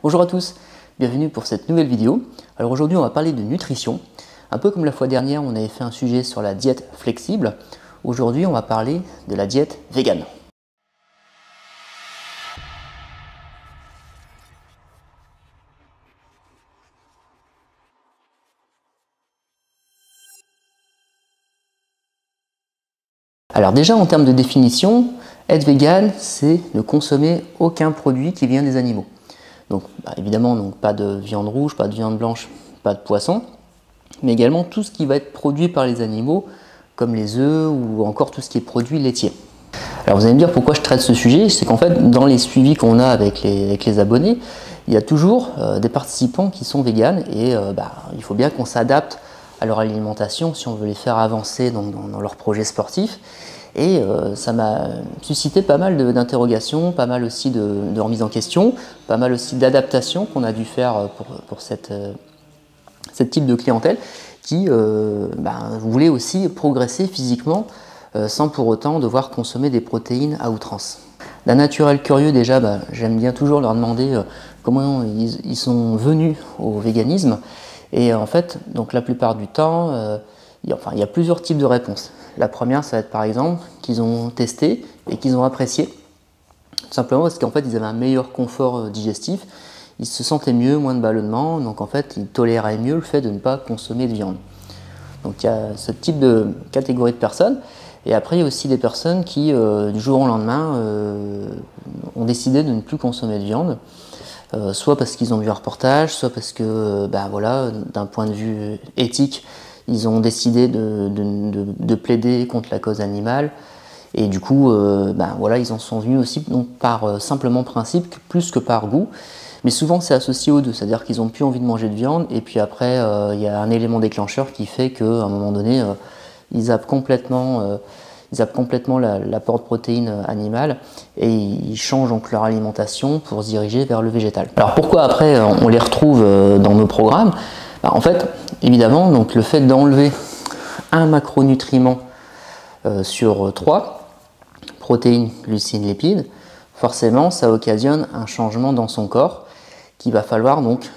Bonjour à tous, bienvenue pour cette nouvelle vidéo. Alors aujourd'hui on va parler de nutrition. Un peu comme la fois dernière on avait fait un sujet sur la diète flexible. Aujourd'hui on va parler de la diète végane. Alors déjà en termes de définition, être végane c'est ne consommer aucun produit qui vient des animaux. Donc évidemment donc, pas de viande rouge, pas de viande blanche, pas de poisson, mais également tout ce qui va être produit par les animaux, comme les œufs ou encore tout ce qui est produit laitier. Alors vous allez me dire pourquoi je traite ce sujet, c'est qu'en fait dans les suivis qu'on a avec les abonnés, il y a toujours des participants qui sont véganes et il faut bien qu'on s'adapte à leur alimentation si on veut les faire avancer dans leur projet sportif. Et ça m'a suscité pas mal d'interrogations, pas mal aussi de remises en question, pas mal aussi d'adaptations qu'on a dû faire pour cette type de clientèle qui voulait aussi progresser physiquement sans pour autant devoir consommer des protéines à outrance. D'un naturel curieux déjà, j'aime bien toujours leur demander comment ils sont venus au véganisme. Et en fait, donc la plupart du temps, il y a plusieurs types de réponses. La première, ça va être par exemple qu'ils ont testé et qu'ils ont apprécié, tout simplement parce qu'en fait ils avaient un meilleur confort digestif, ils se sentaient mieux, moins de ballonnement, donc en fait ils toléraient mieux le fait de ne pas consommer de viande. Donc il y a ce type de catégorie de personnes. Et après il y a aussi des personnes qui du jour au lendemain ont décidé de ne plus consommer de viande. Soit parce qu'ils ont vu un reportage, soit parce que d'un point de vue éthique, ils ont décidé de plaider contre la cause animale. Et du coup, ils en sont venus aussi donc, par simplement principe, plus que par goût. Mais souvent, c'est associé aux deux, c'est-à-dire qu'ils n'ont plus envie de manger de viande. Et puis après, il y a un élément déclencheur qui fait qu'à un moment donné, ils zappent complètement l'apport de protéines animales et ils changent donc leur alimentation pour se diriger vers le végétal. Alors pourquoi après on les retrouve dans nos programmes? En fait, évidemment, donc le fait d'enlever un macronutriment sur 3, protéines, glucides, lipides, forcément ça occasionne un changement dans son corps qu'il va falloir donc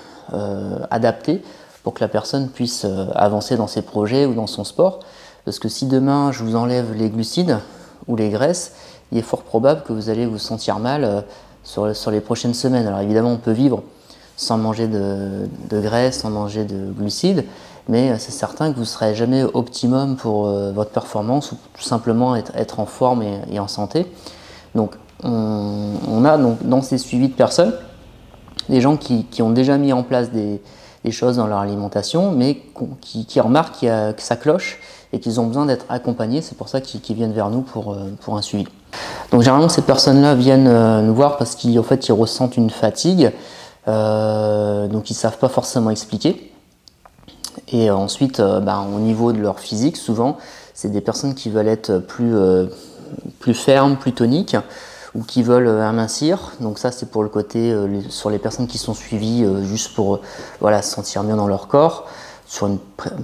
adapter pour que la personne puisse avancer dans ses projets ou dans son sport. Parce que si demain je vous enlève les glucides ou les graisses, il est fort probable que vous allez vous sentir mal sur les prochaines semaines. Alors évidemment on peut vivre sans manger de graisse, sans manger de glucides, mais c'est certain que vous ne serez jamais optimum pour votre performance ou tout simplement être en forme et en santé. Donc on a donc, dans ces suivis de personnes des gens qui ont déjà mis en place des choses dans leur alimentation, mais qui remarquent que ça cloche et qu'ils ont besoin d'être accompagnés. C'est pour ça qu'ils viennent vers nous pour un suivi. Donc généralement ces personnes-là viennent nous voir parce qu'en fait ils ressentent une fatigue, donc ils ne savent pas forcément expliquer. Et ensuite, au niveau de leur physique, souvent c'est des personnes qui veulent être plus fermes, plus toniques, ou qui veulent amincir. Donc ça c'est pour le côté sur les personnes qui sont suivies juste pour se sentir mieux dans leur corps, sur une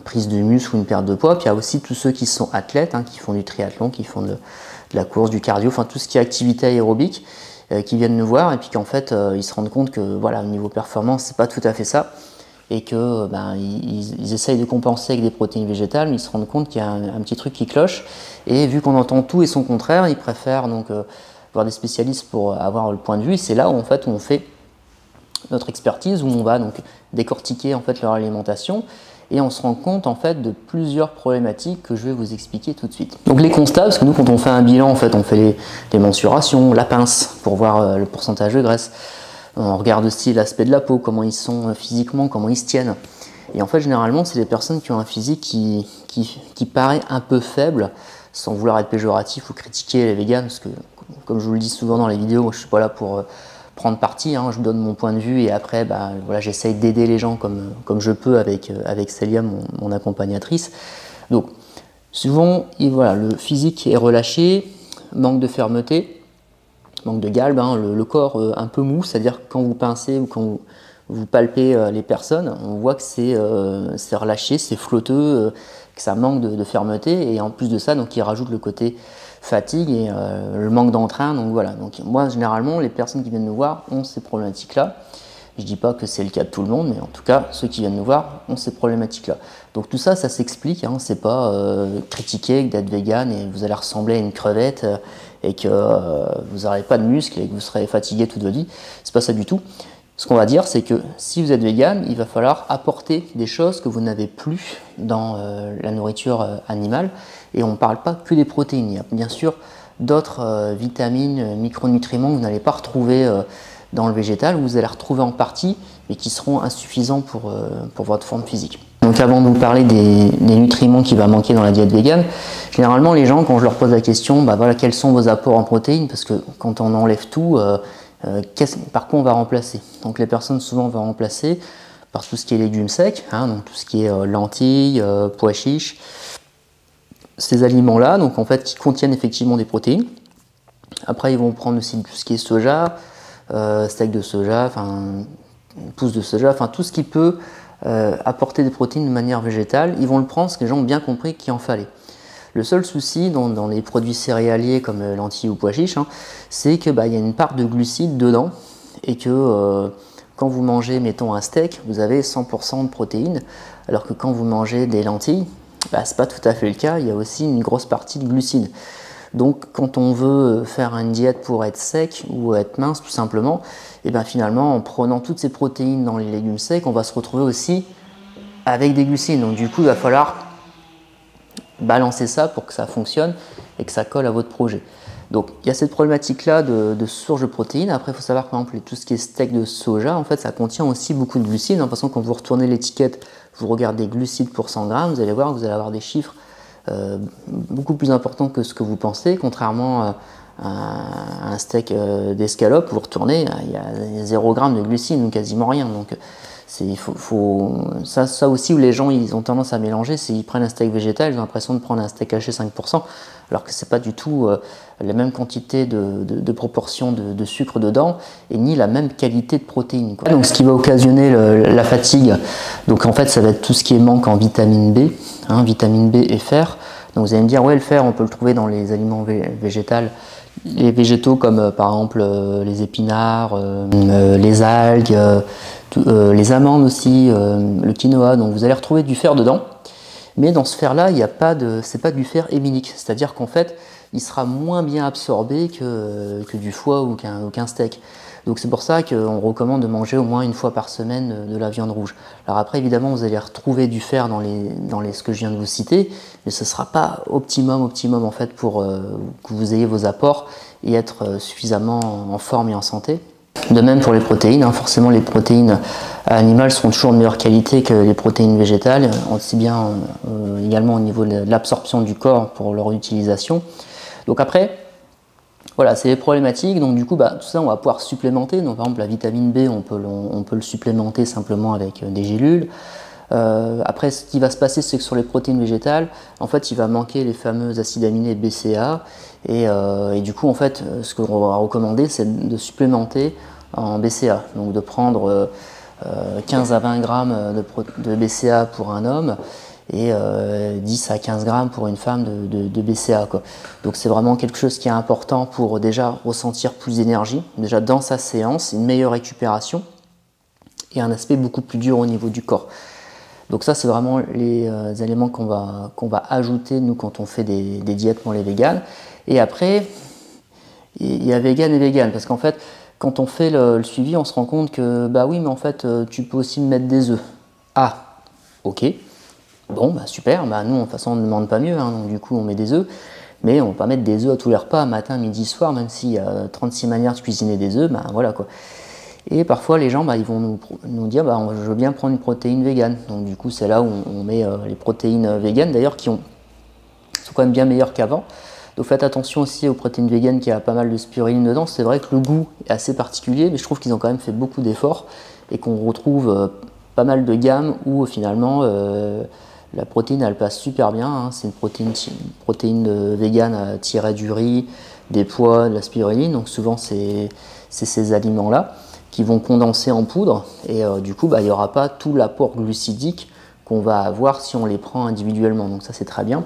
prise de muscle ou une perte de poids. Puis il y a aussi tous ceux qui sont athlètes, qui font du triathlon, qui font de la course, du cardio, enfin tout ce qui est activité aérobique, qui viennent nous voir et puis qu'en fait ils se rendent compte que au niveau performance c'est pas tout à fait ça et que ils essayent de compenser avec des protéines végétales, mais ils se rendent compte qu'il y a un petit truc qui cloche et vu qu'on entend tout et son contraire, ils préfèrent donc voir des spécialistes pour avoir le point de vue. Et c'est là où en fait on fait notre expertise, où on va donc décortiquer en fait leur alimentation et on se rend compte en fait de plusieurs problématiques que je vais vous expliquer tout de suite. Donc les constats, parce que nous quand on fait un bilan en fait on fait les mensurations, la pince pour voir le pourcentage de graisse, on regarde aussi l'aspect de la peau, comment ils sont physiquement, comment ils se tiennent. Et en fait généralement c'est des personnes qui ont un physique qui paraît un peu faible, sans vouloir être péjoratif ou critiquer les véganes, parce que comme je vous le dis souvent dans les vidéos, moi, je ne suis pas là pour prendre parti, je vous donne mon point de vue et après j'essaye d'aider les gens comme je peux avec Célia, mon accompagnatrice. Donc souvent le physique est relâché, manque de fermeté, manque de galbe, le corps un peu mou, c'est-à-dire quand vous pincez ou quand vous palpez les personnes, on voit que c'est relâché, c'est flotteux, que ça manque de fermeté et en plus de ça donc il rajoute le côté fatigue et le manque d'entrain. Donc voilà, donc moi généralement les personnes qui viennent nous voir ont ces problématiques là Je dis pas que c'est le cas de tout le monde, mais en tout cas, ceux qui viennent nous voir ont ces problématiques-là. Donc tout ça, ça s'explique, hein, c'est pas critiquer d'être vegan et vous allez ressembler à une crevette et que vous n'aurez pas de muscles et que vous serez fatigué toute votre vie. C'est pas ça du tout. Ce qu'on va dire, c'est que si vous êtes vegan, il va falloir apporter des choses que vous n'avez plus dans la nourriture animale. Et on ne parle pas que des protéines. Il y a bien sûr d'autres vitamines, micronutriments que vous n'allez pas retrouver dans le végétal, ou vous allez retrouver en partie, mais qui seront insuffisants pour votre forme physique. Donc avant de vous parler des nutriments qui va manquer dans la diète végane, généralement les gens, quand je leur pose la question, bah voilà, quels sont vos apports en protéines, parce que quand on enlève tout, par quoi on va remplacer? Donc les personnes souvent vont remplacer par tout ce qui est légumes secs, hein, donc tout ce qui est lentilles, pois chiches, ces aliments-là, donc en fait qui contiennent effectivement des protéines. Après ils vont prendre aussi tout ce qui est soja, steak de soja, enfin pousse de soja, enfin tout ce qui peut apporter des protéines de manière végétale, ils vont le prendre parce que les gens ont bien compris qu'il en fallait. Le seul souci dans les produits céréaliers comme lentilles ou pois chiches, hein, c'est qu'il y a une part de glucides dedans et que quand vous mangez, mettons, un steak, vous avez 100% de protéines, alors que quand vous mangez des lentilles, c'est pas tout à fait le cas, il y a aussi une grosse partie de glucides. Donc quand on veut faire une diète pour être sec ou être mince tout simplement, et finalement en prenant toutes ces protéines dans les légumes secs, on va se retrouver aussi avec des glucides. Donc du coup il va falloir balancer ça pour que ça fonctionne et que ça colle à votre projet. Donc il y a cette problématique là de source de protéines. Après il faut savoir que par exemple tout ce qui est steak de soja, en fait ça contient aussi beaucoup de glucides. De toute façon quand vous retournez l'étiquette, vous regardez glucides pour 100 grammes, vous allez voir que vous allez avoir des chiffres beaucoup plus important que ce que vous pensez, contrairement à un steak d'escalope, vous retournez, il y a 0 g de glucides, ou quasiment rien. Donc ça aussi où les gens ils ont tendance à mélanger, c'est qu'ils prennent un steak végétal, ils ont l'impression de prendre un steak haché 5%, alors que c'est pas du tout la même quantité de proportion de sucre dedans, et ni la même qualité de protéines, quoi. Donc ce qui va occasionner la fatigue, donc en fait ça va être tout ce qui est manque en vitamine B, hein, vitamine B et fer. Donc vous allez me dire, ouais, le fer on peut le trouver dans les aliments végétaux, les végétaux comme par exemple les épinards, les algues, les amandes aussi, le quinoa. Donc vous allez retrouver du fer dedans, mais dans ce fer là c'est pas du fer héminique, c'est à dire qu'en fait il sera moins bien absorbé que du foie ou qu'un steak. Donc c'est pour ça qu'on recommande de manger au moins une fois par semaine de la viande rouge. Alors après évidemment vous allez retrouver du fer dans ce que je viens de vous citer, mais ce ne sera pas optimum en fait pour que vous ayez vos apports et être suffisamment en forme et en santé. De même pour les protéines, hein, forcément les protéines animales seront toujours de meilleure qualité que les protéines végétales, aussi bien également au niveau de l'absorption du corps pour leur utilisation. Donc après, voilà, c'est les problématiques, donc du coup tout ça on va pouvoir supplémenter. Donc par exemple la vitamine B on peut le supplémenter simplement avec des gélules. Après ce qui va se passer, c'est que sur les protéines végétales, en fait il va manquer les fameux acides aminés BCAA et du coup en fait ce qu'on va recommander c'est de supplémenter en BCAA, donc de prendre 15 à 20 grammes de BCAA pour un homme et 10 à 15 grammes pour une femme de BCAA, quoi. Donc c'est vraiment quelque chose qui est important pour déjà ressentir plus d'énergie, déjà dans sa séance, une meilleure récupération et un aspect beaucoup plus dur au niveau du corps. Donc ça c'est vraiment les éléments qu'on va ajouter nous quand on fait des diètes pour les véganes. Et après il y a vegan et vegan, parce qu'en fait quand on fait le suivi on se rend compte que oui mais en fait tu peux aussi mettre des œufs. Ah ok. Bon, super, nous, de toute façon, on ne demande pas mieux, hein, donc du coup, on met des œufs, mais on ne va pas mettre des œufs à tous les repas, matin, midi, soir, même s'il y a 36 manières de cuisiner des œufs, voilà quoi. Et parfois, les gens, ils vont nous dire, je veux bien prendre une protéine végane. Donc du coup, c'est là où on met les protéines véganes, d'ailleurs, qui sont quand même bien meilleures qu'avant. Donc faites attention aussi aux protéines véganes qui a pas mal de spiruline dedans. C'est vrai que le goût est assez particulier, mais je trouve qu'ils ont quand même fait beaucoup d'efforts et qu'on retrouve pas mal de gammes où finalement la protéine elle passe super bien, hein. C'est une protéine végane tirée du riz, des pois, de la spiruline, donc souvent c'est ces aliments là qui vont condenser en poudre et du coup il n'y aura pas tout l'apport glucidique qu'on va avoir si on les prend individuellement, donc ça c'est très bien.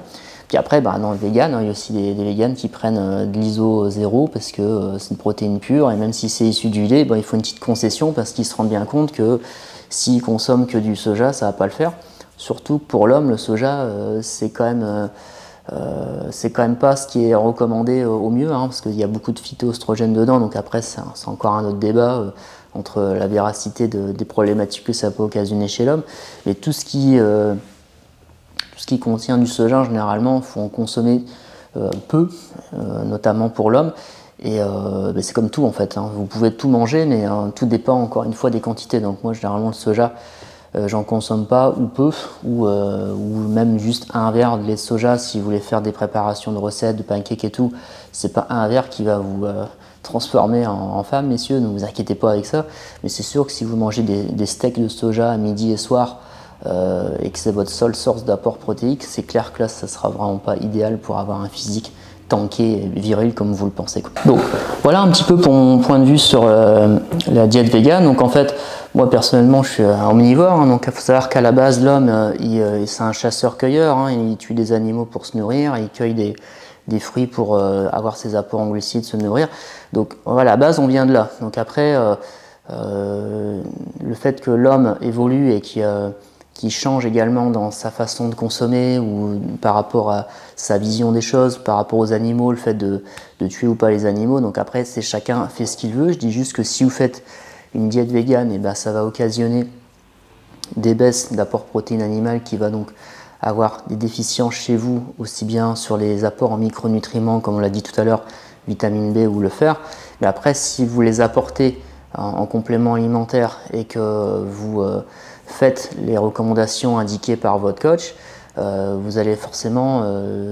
Puis après, dans le vegan, il y a aussi des véganes qui prennent de l'ISO 0 parce que c'est une protéine pure, et même si c'est issu du lait, il faut une petite concession parce qu'ils se rendent bien compte que s'ils consomment que du soja, ça va pas le faire. Surtout que pour l'homme, le soja, c'est quand même pas ce qui est recommandé au mieux, parce qu'il y a beaucoup de phytoestrogènes dedans, donc après c'est encore un autre débat entre la véracité des problématiques que ça peut occasionner chez l'homme. Mais tout ce qui contient du soja, généralement, il faut en consommer peu, notamment pour l'homme. Et c'est comme tout en fait, vous pouvez tout manger, mais tout dépend encore une fois des quantités. Donc moi, généralement, le soja, j'en consomme pas ou peu, ou même juste un verre de lait de soja si vous voulez faire des préparations de recettes, de pancakes et tout. C'est pas un verre qui va vous transformer en femme, messieurs, ne vous inquiétez pas avec ça. Mais c'est sûr que si vous mangez des steaks de soja à midi et soir, et que c'est votre seule source d'apport protéique, c'est clair que là, ça sera vraiment pas idéal pour avoir un physique tanké et viril comme vous le pensez. Donc voilà un petit peu pour mon point de vue sur la diète végane. Donc en fait, moi personnellement, je suis omnivore, donc il faut savoir qu'à la base, l'homme, c'est un chasseur-cueilleur, il tue des animaux pour se nourrir, il cueille des fruits pour avoir ses apports en glucides, se nourrir. Donc voilà, à la base, on vient de là. Donc après, le fait que l'homme évolue et qui change également dans sa façon de consommer ou par rapport à sa vision des choses, par rapport aux animaux, le fait de tuer ou pas les animaux. Donc après, c'est chacun fait ce qu'il veut. Je dis juste que si vous faites une diète végane, ça va occasionner des baisses d'apport protéines animales qui va donc avoir des déficiences chez vous, aussi bien sur les apports en micronutriments, comme on l'a dit tout à l'heure, vitamine B ou le fer. Mais après, si vous les apportez en complément alimentaire et que vous faites les recommandations indiquées par votre coach, vous allez forcément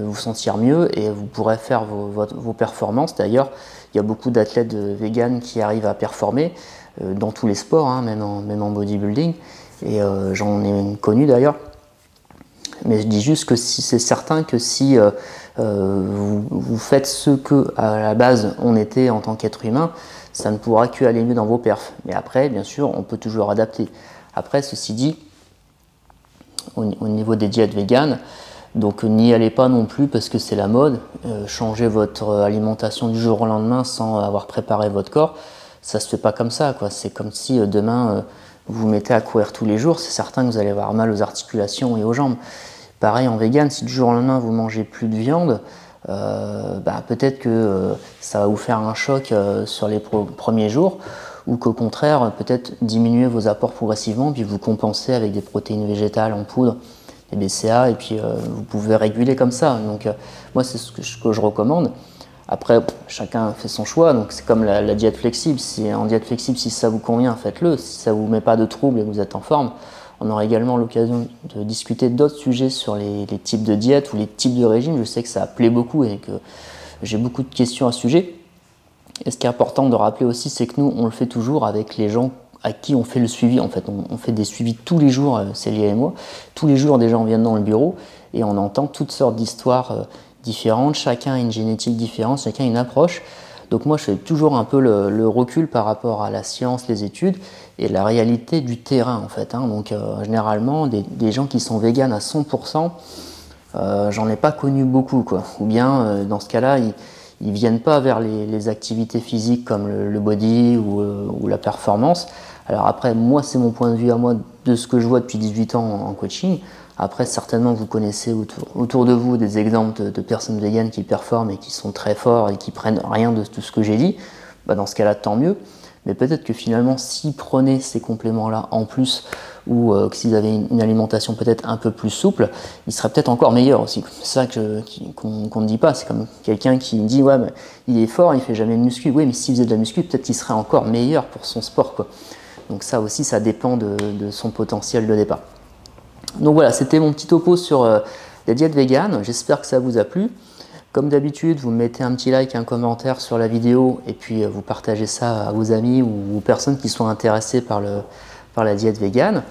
vous sentir mieux et vous pourrez faire vos performances. D'ailleurs, il y a beaucoup d'athlètes véganes qui arrivent à performer dans tous les sports, même en bodybuilding, et j'en ai connu d'ailleurs. Mais je dis juste que c'est certain que si vous faites ce que à la base on était en tant qu'être humain, ça ne pourra que aller mieux dans vos perfs. Mais après, bien sûr, on peut toujours adapter. Après, ceci dit, au niveau des diètes véganes, donc n'y allez pas non plus parce que c'est la mode. Changer votre alimentation du jour au lendemain sans avoir préparé votre corps, ça se fait pas comme ça, quoi. C'est comme si demain vous vous mettez à courir tous les jours, c'est certain que vous allez avoir mal aux articulations et aux jambes. Pareil en vegan, si du jour au lendemain vous mangez plus de viande, peut-être que ça va vous faire un choc sur les premiers jours, ou qu'au contraire, peut-être diminuer vos apports progressivement, puis vous compenser avec des protéines végétales en poudre, des BCA, et puis vous pouvez réguler comme ça. Donc moi, c'est ce que je recommande. Après, chacun fait son choix, donc c'est comme la diète flexible. En diète flexible, si ça vous convient, faites-le. Si ça ne vous met pas de troubles et que vous êtes en forme, on aura également l'occasion de discuter d'autres sujets sur les types de diètes ou les types de régimes. Je sais que ça plaît beaucoup et que j'ai beaucoup de questions à ce sujet. Et ce qui est important de rappeler aussi, c'est que nous, on le fait toujours avec les gens à qui on fait le suivi. En fait, on fait des suivis tous les jours, Célia et moi. Tous les jours, des gens viennent dans le bureau et on entend toutes sortes d'histoires différentes. Chacun a une génétique différente, chacun a une approche. Donc moi, je fais toujours un peu le recul par rapport à la science, les études et la réalité du terrain, en fait. Donc généralement, des gens qui sont véganes à 100%, j'en ai pas connu beaucoup, quoi. Ou bien, dans ce cas-là, ils viennent pas vers les activités physiques comme le body ou la performance. Alors après, moi, c'est mon point de vue à moi de ce que je vois depuis 18 ans en coaching. Après, certainement, vous connaissez autour de vous des exemples de personnes véganes qui performent et qui sont très forts et qui prennent rien de tout ce que j'ai dit. Dans ce cas-là, tant mieux. Mais peut-être que finalement, s'ils prenaient ces compléments-là en plus, ou que s'ils avaient une alimentation peut-être un peu plus souple, ils seraient peut-être encore meilleurs aussi. C'est ça qu'on ne dit pas. C'est comme quelqu'un qui dit « Ouais, mais il est fort, il fait jamais de muscu. » Oui, mais s'il faisait de la muscu, peut-être qu'il serait encore meilleur pour son sport, quoi. Donc ça aussi, ça dépend de son potentiel de départ. Donc voilà, c'était mon petit topo sur la diète végane. J'espère que ça vous a plu. Comme d'habitude, vous mettez un petit like, un commentaire sur la vidéo et puis vous partagez ça à vos amis ou aux personnes qui sont intéressées par la diète végane.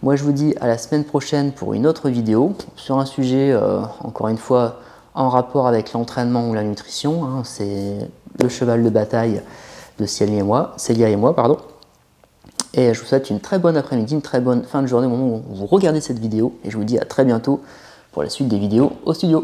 Moi, je vous dis à la semaine prochaine pour une autre vidéo sur un sujet, encore une fois, en rapport avec l'entraînement ou la nutrition. C'est le cheval de bataille de Célia et moi. Et je vous souhaite une très bonne après-midi, une très bonne fin de journée au moment où vous regardez cette vidéo. Et je vous dis à très bientôt pour la suite des vidéos au studio.